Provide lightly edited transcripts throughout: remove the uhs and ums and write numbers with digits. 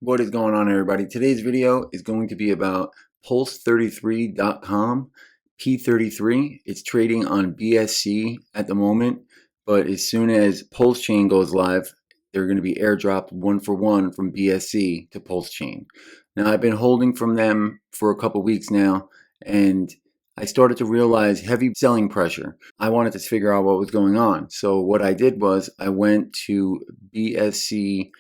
What is going on, everybody? Today's video is going to be about pulse33.com P33. It's trading on BSC at the moment, but as soon as PulseChain goes live, they're going to be airdropped one for one from BSC to PulseChain. Now, I've been holding from them for a couple weeks now, and I started to realize heavy selling pressure. I wanted to figure out what was going on. So what I did was I went to bscscan.com,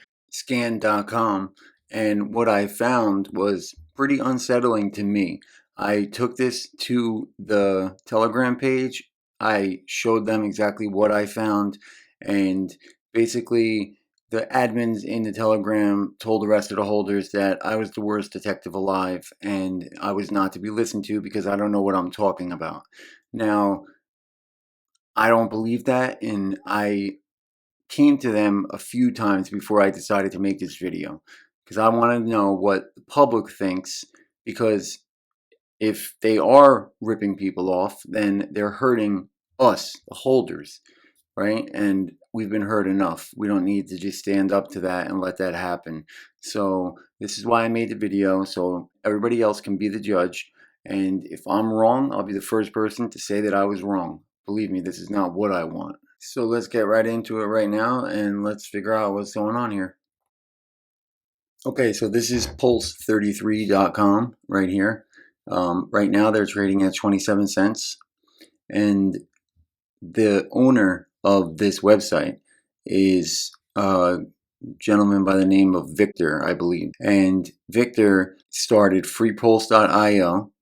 and what I found was pretty unsettling to me. I took this to the Telegram page. I showed them exactly what I found, and basically the admins in the Telegram told the rest of the holders that I was the worst detective alive and I was not to be listened to because I don't know what I'm talking about. Now, I don't believe that, and I came to them a few times before I decided to make this video because I want to know what the public thinks, because if they are ripping people off, then they're hurting us, the holders, right? And we've been hurt enough. We don't need to just stand up to that and let that happen. So this is why I made the video, so everybody else can be the judge. And if I'm wrong, I'll be the first person to say that I was wrong. Believe me, this is not what I want. So let's get right into it right now and let's figure out what's going on here. Okay, so this is pulse33.com right here. Right now they're trading at 27 cents, and the owner of this website is a gentleman by the name of Victor, I believe. And Victor started freepulse.io,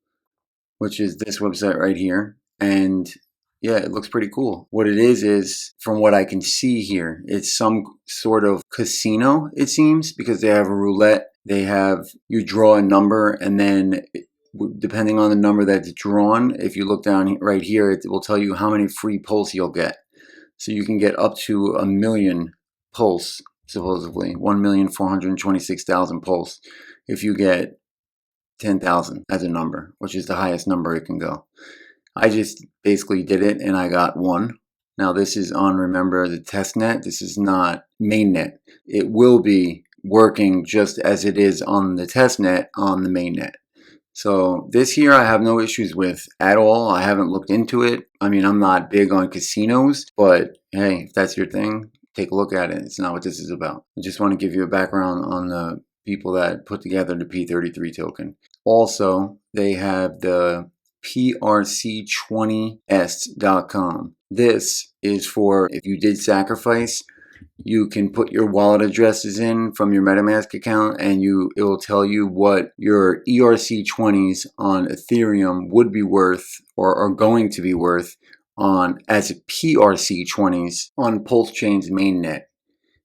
which is this website right here. And yeah, it looks pretty cool. What it is from what I can see here, it's some sort of casino, it seems, because they have a roulette. They have, you draw a number, and then depending on the number that's drawn, if you look down right here, it will tell you how many free pulse you'll get. So you can get up to 1 million pulse, supposedly 1,426,000 pulse, if you get 10,000 as a number, which is the highest number it can go. I just basically did it and I got one. Now this is on, remember, the test net. This is not mainnet. It will be working just as it is on the test net on the mainnet. So this here I have no issues with at all. I haven't looked into it. I mean, I'm not big on casinos, but hey, if that's your thing, take a look at it. It's not what this is about. I just want to give you a background on the people that put together the P33 token. Also, they have the PRC20s.com. This is for if you did sacrifice, you can put your wallet addresses in from your MetaMask account, and it will tell you what your ERC20s on Ethereum would be worth or are going to be worth on as PRC20s on PulseChain's mainnet.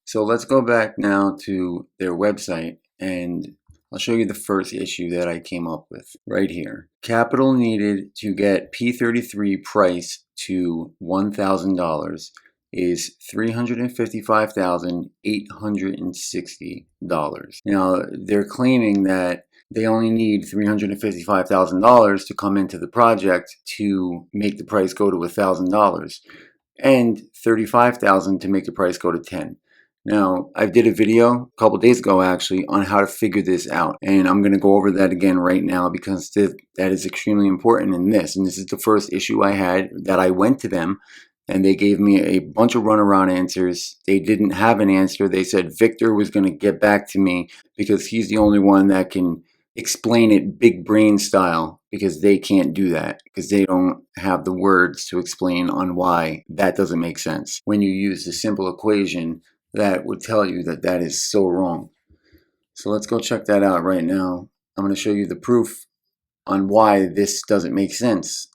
So let's go back now to their website, and I'll show you the first issue that I came up with right here. Capital needed to get P33 price to $1,000 is $355,860. Now, they're claiming that they only need $355,000 to come into the project to make the price go to $1,000, and $35,000 to make the price go to 10. Now, I did a video a couple days ago actually on how to figure this out, and I'm going to go over that again right now because that is extremely important in this. And this is the first issue I had, that I went to them and they gave me a bunch of runaround answers. They didn't have an answer. They said Victor was going to get back to me because he's the only one that can explain it big brain style, because they can't do that because they don't have the words to explain on why that doesn't make sense when you use the simple equation that would tell you that that is so wrong. So let's go check that out right now. I'm going to show you the proof on why this doesn't make sense,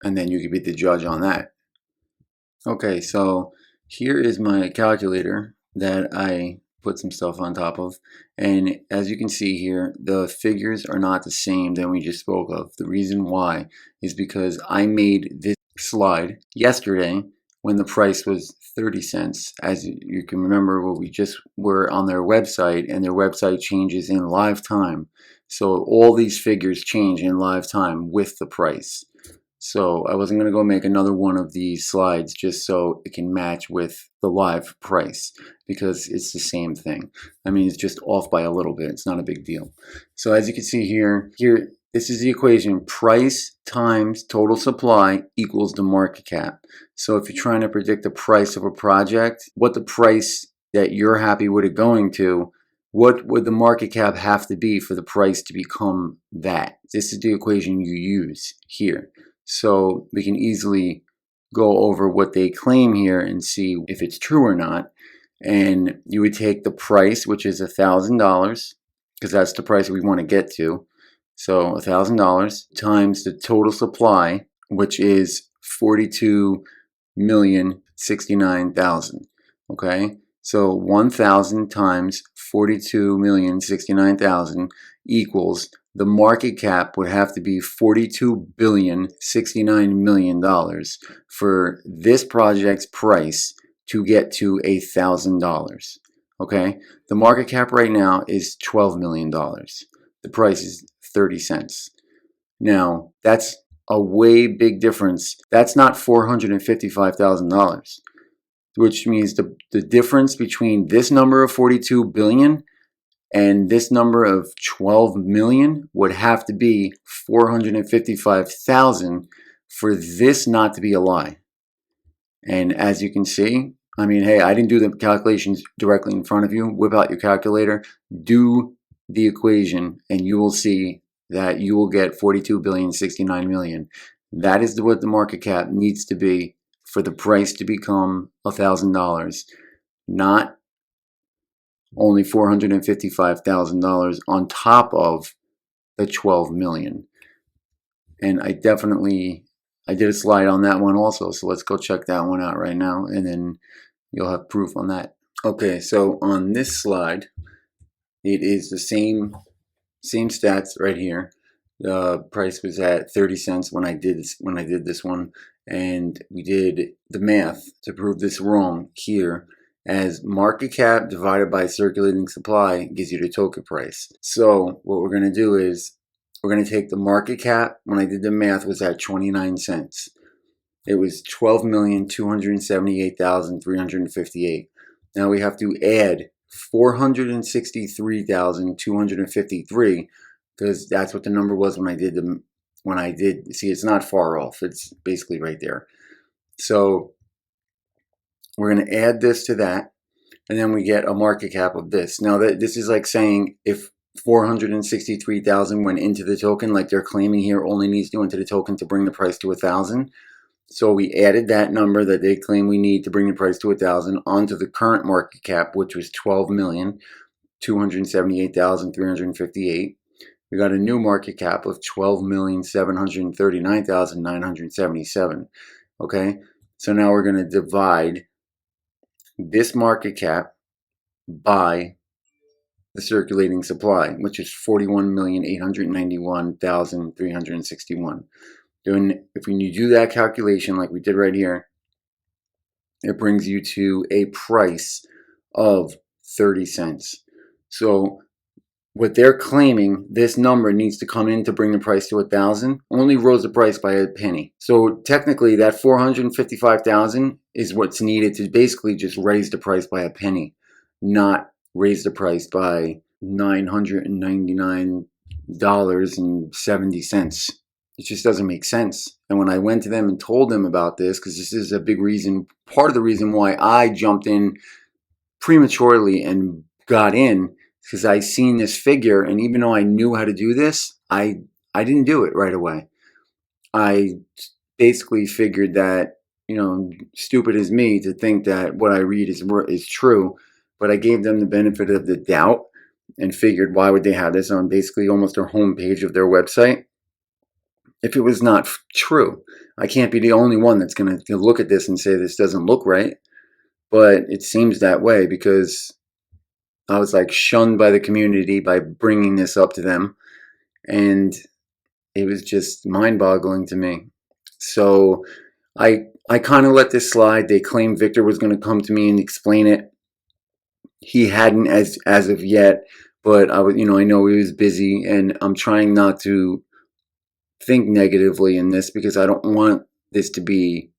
and then you can be the judge on that. Okay, so here is my calculator that I put some stuff on top of, and as you can see here, the figures are not the same than we just spoke of. The reason why is because I made this slide yesterday when the price was 30 cents. As you can remember, we just were on their website, and their website changes in live time. So all these figures change in live time with the price. So I wasn't going to go make another one of these slides just so it can match with the live price, because it's the same thing. I mean, it's just off by a little bit. It's not a big deal. So as you can see here, this is the equation: price times total supply equals the market cap. So if you're trying to predict the price of a project, what the price that you're happy with it going to, what would the market cap have to be for the price to become that? This is the equation you use here. So we can easily go over what they claim here and see if it's true or not. And you would take the price, which is $1,000, because that's the price we want to get to. So $1,000 times the total supply, which is 42,069,000. Okay, so 1,000 times 42,069,000 equals, the market cap would have to be $42,069,000,000 for this project's price to get to $1,000. Okay, the market cap right now is $12 million. The price is 30 cents. Now, that's a way big difference. That's not $455,000, which means the difference between this number of 42 billion and this number of 12 million would have to be 455,000 for this not to be a lie. And as you can see, I mean, hey, I didn't do the calculations directly in front of you. Whip out your calculator, do the equation, and you will see that you will get 42,069,000,000. That is what the market cap needs to be for the price to become $1,000, not only $455,000 on top of the 12 million. And I did a slide on that one also, so let's go check that one out right now, and then you'll have proof on that. Okay, so on this slide, it is the same stats right here. The price was at 30 cents when I did this one, and we did the math to prove this wrong here, as market cap divided by circulating supply gives you the token price. So what we're going to do is we're going to take the market cap. When I did the math, was at 29 cents. It was 12,278,358. Now we have to add 463,253, because that's what the number was when I did see, it's not far off. It's basically right there. So we're going to add this to that, and then we get a market cap of this. Now this is like saying if 463,000 went into the token, like they're claiming here, only needs to go into the token to bring the price to 1,000. So we added that number that they claim we need to bring the price to 1,000 onto the current market cap, which was 12,278,358. We got a new market cap of 12,739,977. Okay, so now we're going to divide this market cap by the circulating supply, which is 41,891,361. Then if when you do that calculation like we did right here, it brings you to a price of 30 cents. So what they're claiming, this number needs to come in to bring the price to 1,000, only rose the price by a penny. So technically that 455,000 is what's needed to basically just raise the price by a penny, not raise the price by $999.70. It just doesn't make sense. And when I went to them and told them about this, because this is a big reason, part of the reason why I jumped in prematurely and got in, because I seen this figure, and even though I knew how to do this, I didn't do it right away. I basically figured that, stupid as me to think that what I read is true, but I gave them the benefit of the doubt and figured, why would they have this on basically almost their homepage of their website if it was not true? I can't be the only one that's going to look at this and say this doesn't look right, but it seems that way, because I was like shunned by the community by bringing this up to them, and it was just mind-boggling to me. So I kind of let this slide. They claimed Victor was going to come to me and explain it. He hadn't as of yet, but I know he was busy, and I'm trying not to think negatively in this because I don't want this to be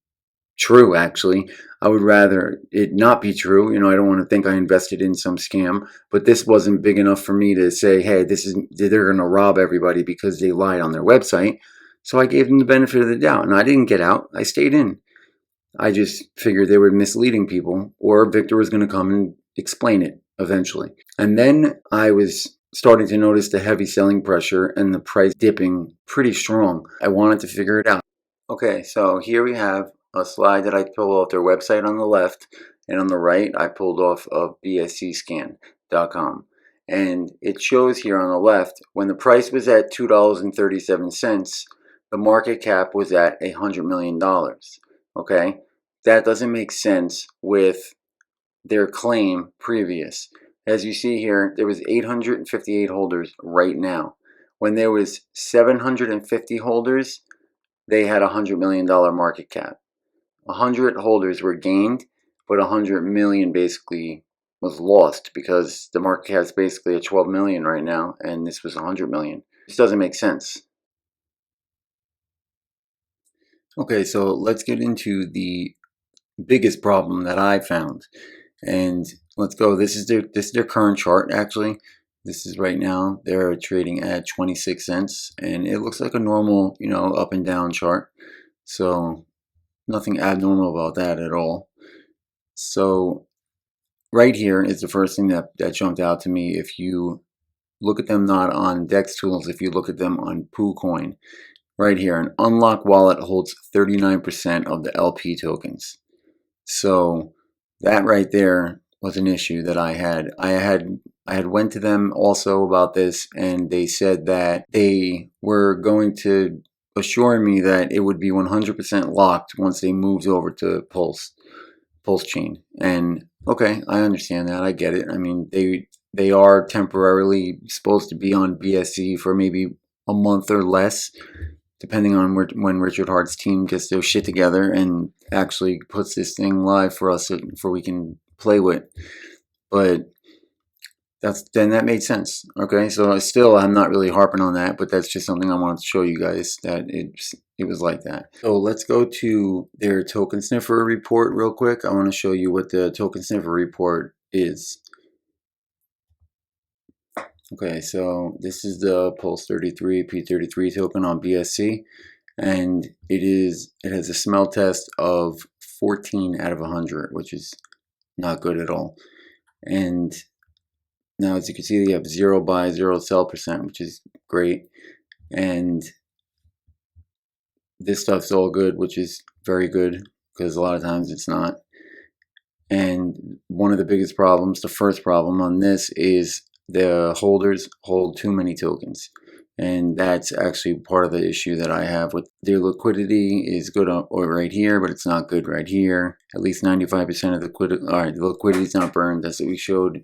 true. Actually, I would rather it not be true. You know, I don't want to think I invested in some scam, but this wasn't big enough for me to say, hey, this is, they're going to rob everybody because they lied on their website. So I gave them the benefit of the doubt, and I didn't get out. I stayed in. I just figured they were misleading people, or Victor was going to come and explain it eventually. And then I was starting to notice the heavy selling pressure and the price dipping pretty strong. I wanted to figure it out. Okay, so here we have a slide that I pulled off their website on the left, and on the right I pulled off of bscscan.com. And it shows here on the left, when the price was at $2.37, the market cap was at $100 million. Okay, that doesn't make sense with their claim previous. As you see here, there was 858 holders right now. When there was 750 holders, they had $100 million market cap. 100 holders were gained, but 100 million basically was lost because the market cap is basically at 12 million right now, and this was 100 million. This doesn't make sense. Okay, so let's get into the biggest problem that I found, and let's go. This is their current chart actually. This is right now. They're trading at 26 cents, and it looks like a normal, you know, up and down chart. So nothing abnormal about that at all. So right here is the first thing that jumped out to me. If you look at them not on DEX tools, if you look at them on PulseChain, right here, an unlocked wallet holds 39% of the LP tokens. So that right there was an issue that I had. I had went to them also about this, and they said that they were going to assure me that it would be 100% locked once they moved over to PulseChain. And okay, I understand that. I get it. I mean, they are temporarily supposed to be on BSC for maybe a month or less, depending on when Richard Hart's team gets their shit together and actually puts this thing live for us for we can play with. But then that made sense. Okay, so still I'm not really harping on that, but that's just something I wanted to show you guys that it was like that. So let's go to their token sniffer report real quick. I want to show you what the token sniffer report is. Okay, so this is the Pulse33 P33 token on BSC, and it has a smell test of 14 out of 100, which is not good at all. And now, as you can see, you have 0 buy, 0 sell percent, which is great. And this stuff's all good, which is very good, because a lot of times it's not. And one of the biggest problems, the first problem on this, is the holders hold too many tokens. And that's actually part of the issue that I have with their liquidity is good right here, but it's not good right here. At least 95% of the liquidity is not burned. That's what we showed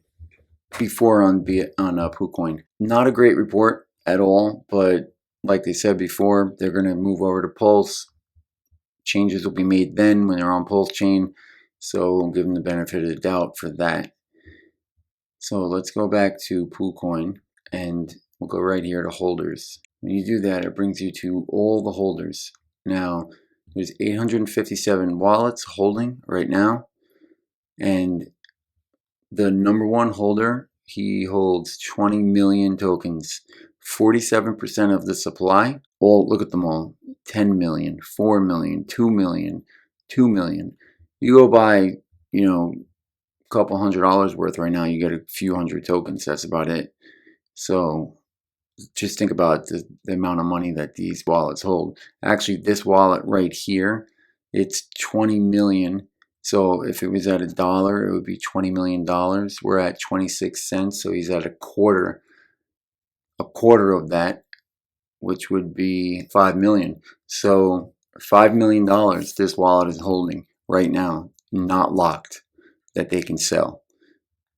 before on PulseChain. Not a great report at all, but like they said before, they're going to move over to Pulse. Changes will be made then when they're on PulseChain, so we'll give them the benefit of the doubt for that. So let's go back to PulseChain, and we'll go right here to holders. When you do that, it brings you to all the holders. Now, there's 857 wallets holding right now, and the number one holder, he holds 20 million tokens, 47% of the supply. All, look at them all, 10 million, 4 million, 2 million, 2 million. You go buy, you know, a couple $100 worth right now, you get a few hundred tokens. That's about it. So just think about the amount of money that these wallets hold. Actually, this wallet right here, it's 20 million. So if it was at $1, it would be $20 million. We're at 26 cents, so he's at a quarter of that, which would be 5 million. So $5 million this wallet is holding right now, not locked, that they can sell.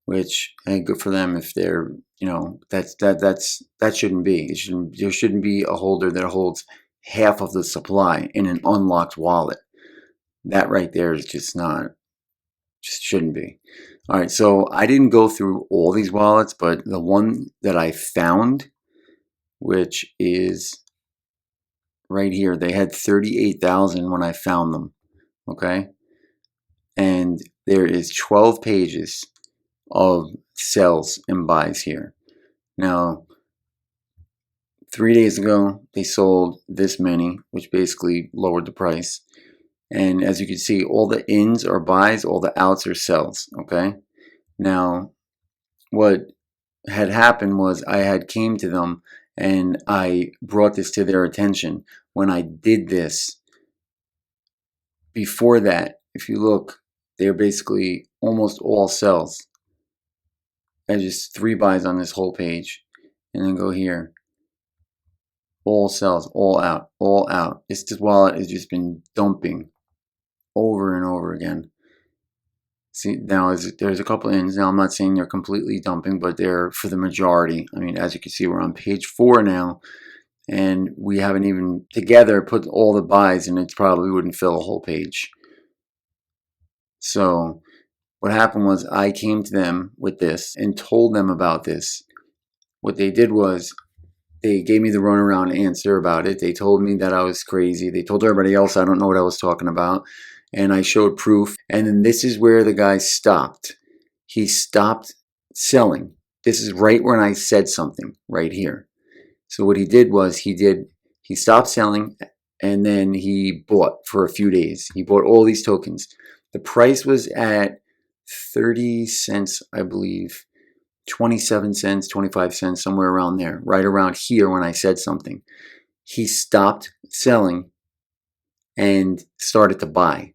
Which, hey, good for them if they're, you know, that shouldn't be. There shouldn't be a holder that holds half of the supply in an unlocked wallet. That right there is just shouldn't be. All right, so I didn't go through all these wallets, but the one that I found, which is right here, they had 38,000 when I found them, okay? And there is 12 pages of sells and buys here. Now, 3 days ago, they sold this many, which basically lowered the price. And as you can see, all the ins are buys, all the outs are sells, okay? Now, what had happened was I had came to them and I brought this to their attention. When I did this, before that, if you look, they're basically almost all sells. I just 3 buys on this whole page, and then go here. All sells, all out, all out. This wallet has just been dumping over and over again. See, now there's a couple ins. Now I'm not saying they're completely dumping, but they're for the majority. I mean, as you can see, we're on page 4 now, and we haven't even together put all the buys, and it probably wouldn't fill a whole page. So what happened was I came to them with this and told them about this. What they did was they gave me the runaround answer about it. They told me that I was crazy. They told everybody else I don't know what I was talking about. And I showed proof. And then this is where the guy stopped. He stopped selling. This is right when I said something right here. So what he did was he stopped selling, and then he bought for a few days. He bought all these tokens. The price was at 30 cents, I believe. 27 cents, 25 cents, somewhere around there, right around here when I said something. He stopped selling and started to buy.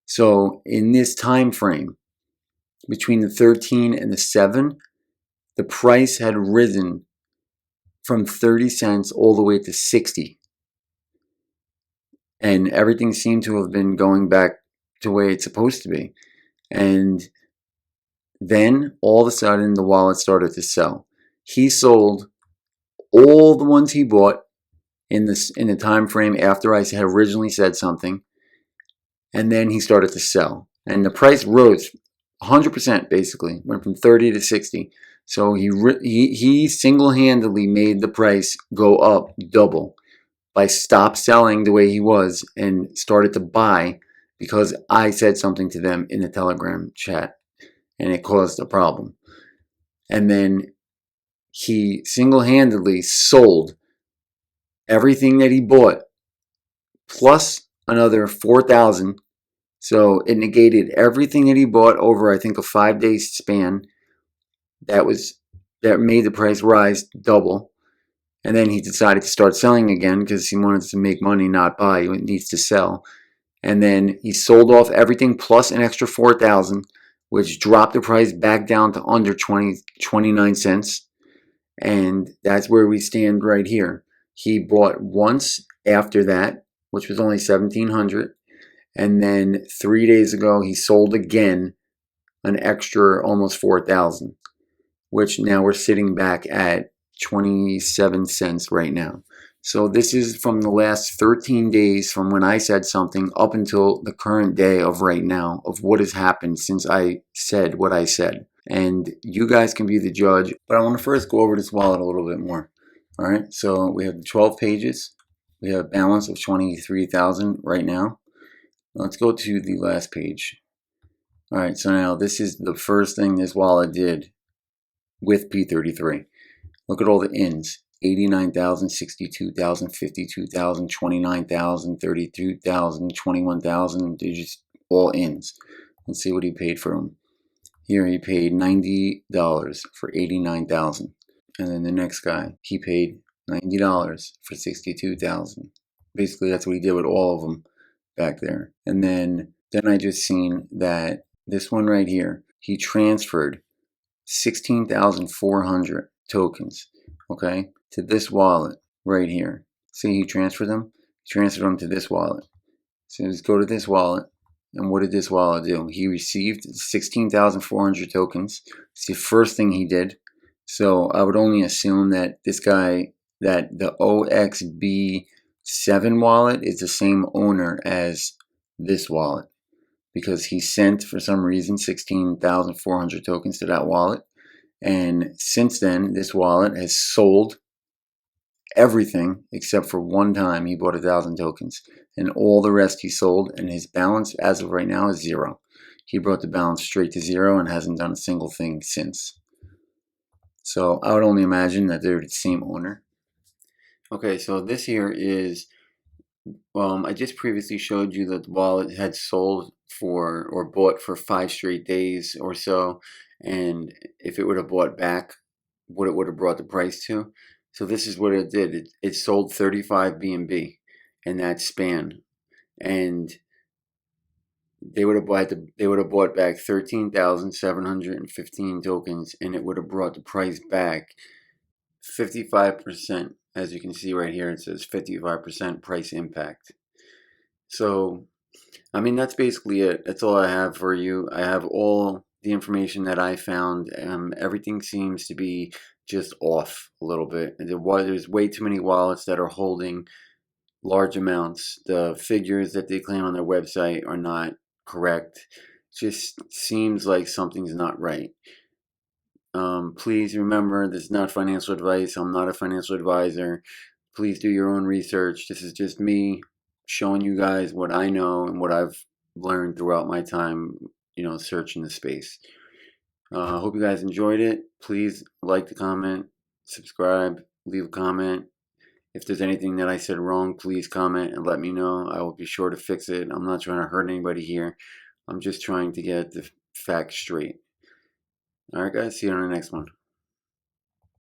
So in this time frame, between the 13 and the 7, the price had risen from 30 cents all the way to 60. And everything seemed to have been going back to the way it's supposed to be. And then all of a sudden the wallet started to sell. He sold all the ones he bought in the time frame after I had originally said something, and then he started to sell, and the price rose 100%. Basically, went from 30 to 60. So he single-handedly made the price go up double by stop selling the way he was and started to buy because I said something to them in the Telegram chat, and it caused a problem. And then he single-handedly sold everything that he bought plus another 4,000. So it negated everything that he bought over, I think, a 5-day span. That made the price rise double. And then he decided to start selling again because he wanted to make money, not buy. He needs to sell. And then he sold off everything plus an extra 4,000, which dropped the price back down to under 29 cents. And that's where we stand right here. He bought once after that, which was only 1,700. And then 3 days ago, he sold again an extra almost 4,000, which now we're sitting back at 27 cents right now. So this is from the last 13 days from when I said something up until the current day of right now of what has happened since I said what I said. And you guys can be the judge, but I want to first go over this wallet a little bit more. All right, so we have 12 pages. We have a balance of 23,000 right now. Let's go to the last page. All right, so now this is the first thing this wallet did with P33. Look at all the ins. 89,000, 62,000, 52,000, 29,000, 32,000, 21,000. They're just all ins. Let's see what he paid for them. Here he paid $90 for 89,000. And then the next guy, he paid $90 for 62,000. Basically, that's what he did with all of them back there. And then I just seen that this one right here, he transferred 16,400 tokens, okay, to this wallet right here. See, he transferred them? He transferred them to this wallet. So let's go to this wallet. And what did this wallet do? He received 16,400 tokens. It's the first thing he did. So I would only assume that this guy, that the OXB7 wallet is the same owner as this wallet, because he sent, for some reason, 16,400 tokens to that wallet. And since then, this wallet has sold everything except for one time he bought 1,000 tokens, and all the rest he sold, and his balance as of right now is zero. He brought the balance straight to zero and hasn't done a single thing since. So I would only imagine that they're the same owner. Okay, so this here is, I just previously showed you that the wallet had sold for or bought for 5 straight days or so, and if it would have bought back, what it would have brought the price to. So this is what it did. It sold 35 BNB in that span, and they would have bought back 13,715 tokens, and it would have brought the price back 55%. As you can see right here, it says 55% price impact. So, I mean, that's basically it. That's all I have for you. I have all the information that I found. Everything seems to be just off a little bit. There's way too many wallets that are holding large amounts. The figures that they claim on their website are not correct. Just seems like something's not right. Please remember, this is not financial advice. I'm not a financial advisor. Please do your own research. This is just me showing you guys what I know and what I've learned throughout my time, searching the space. I hope you guys enjoyed it. Please like the comment, subscribe, leave a comment. If there's anything that I said wrong, please comment and let me know. I will be sure to fix it. I'm not trying to hurt anybody here. I'm just trying to get the facts straight. All right, guys. See you on the next one.